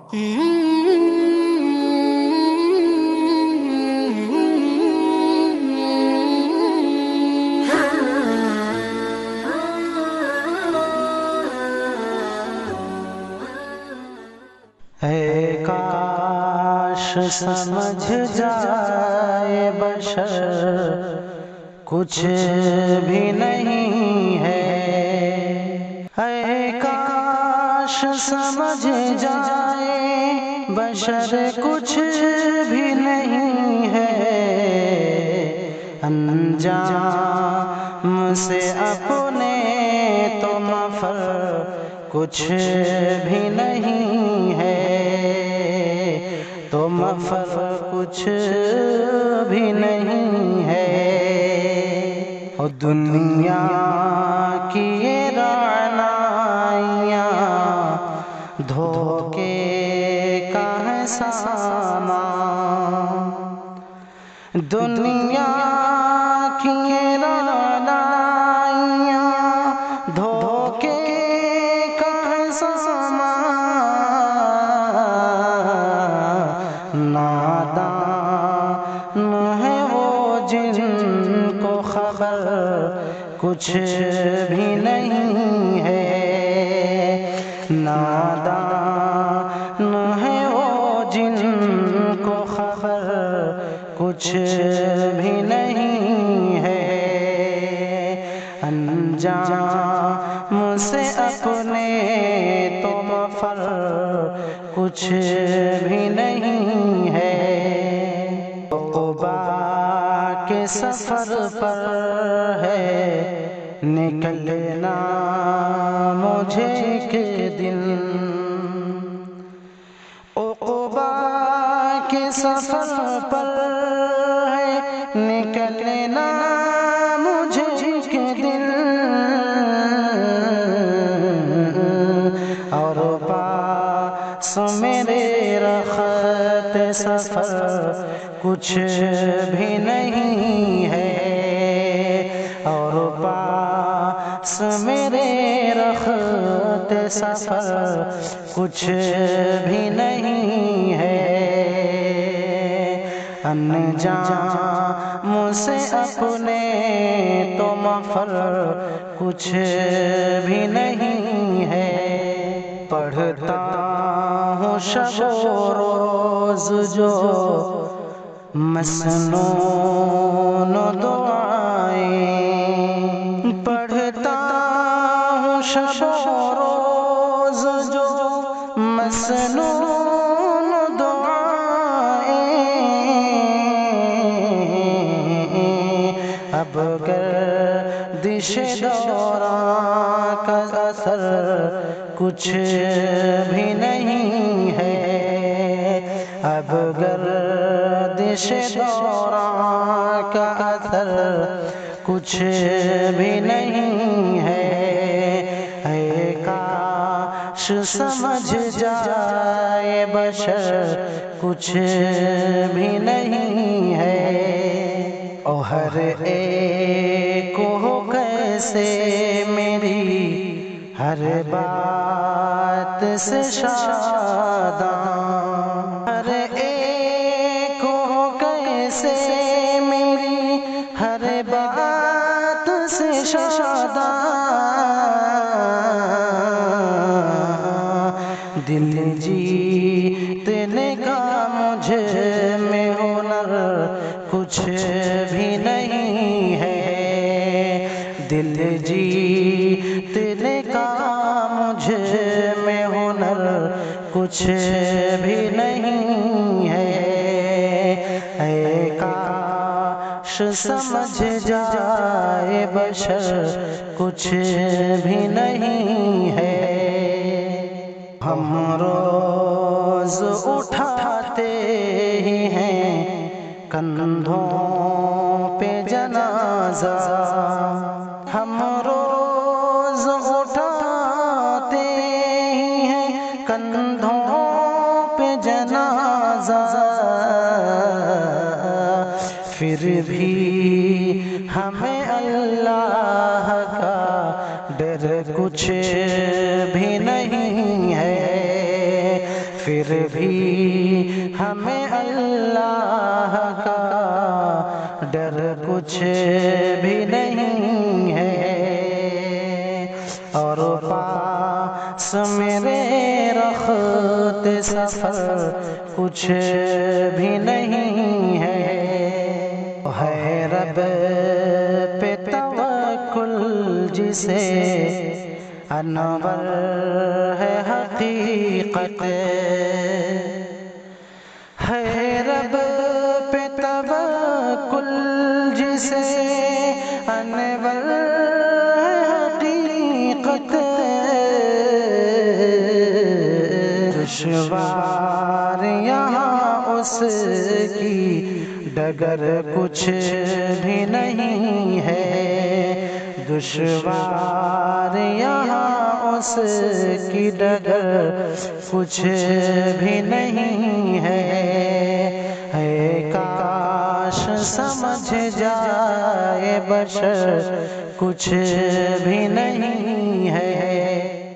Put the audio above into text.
اے کاش سمجھ جائے بشر کچھ بھی نہیں ہے، اے کاش سمجھ جائے بشر کچھ بھی نہیں ہے، انجام سے اپنے تو مفر کچھ بھی نہیں ہے، تو مفر کچھ بھی نہیں ہے۔ اور دنیا کی یہ رعنائیاں دھوکے کا ہے سامان، دنیا کی یہ رعنائیاں دھوکے کا ہے سامان، نادان ہے وہ جن کو خبر کچھ بھی نہیں ہے، نادان ہے وہ جن کو خبر کچھ بھی نہیں ہے، انجام سے اپنے تو مفر کچھ بھی نہیں ہے۔ عقبہ کے سفر پر ہے نکلنا مجھے ایک دن، عقبہ کے سفر پر ہے نکلنا مجھے ایک دن، اور پاس میرے رخت سفر کچھ بھی نہیں ہے، اور پاس میرے رخت سفر کچھ بھی نہیں ہے، انجام سے اپنے تو مفر کچھ بھی نہیں ہے۔ پڑھتا ہوں شب و روز جو مسنون دعائیں، پڑھتا ہوں شب و روز جو مسنون دعائیں، اب گردش دوران کا اثر کچھ بھی نہیں ہے، اب گردش دوران کا اثر کچھ بھی نہیں ہے، اے کاش سمجھ جائے بشر کچھ بھی نہیں ہے، اور ہر ایک کو کیسے میری ہر بات سے شاداں، ہر ایک کو کیسے میری ہر بات سے شاداں، دل جیتنے کا مجھ میں ہنر کچھ بھی نہیں ہے، دل جیتنے کا مجھ میں ہنر کچھ بھی نہیں ہے، اے کاش سمجھ جائے بشر کچھ بھی نہیں ہے۔ ہم روز اٹھاتے ہی ہیں کندھوں پہ جنازہ، ہم روز اٹھاتے ہی ہیں کندھوں پہ جنازہ، پھر بھی ہمیں اللہ کا ڈر کچھ بھی نہیں ہے، پھر پھر بھی ہمیں اللہ کا ڈر کچھ بھی نہیں ہے، اور پاس میرے رخت سفر کچھ بھی نہیں ہے۔ رب پہ توکل جسے انور ہے حقیقت، ہے رب پہ توکل جسے انور ہے حقیقت، دشوار یہاں اس کی ڈگر کچھ بھی نہیں ہے، دشوار یہاں اس کی ڈگر کچھ بھی نہیں ہے۔ اے کاش سمجھ جائے بشر کچھ بھی نہیں ہے۔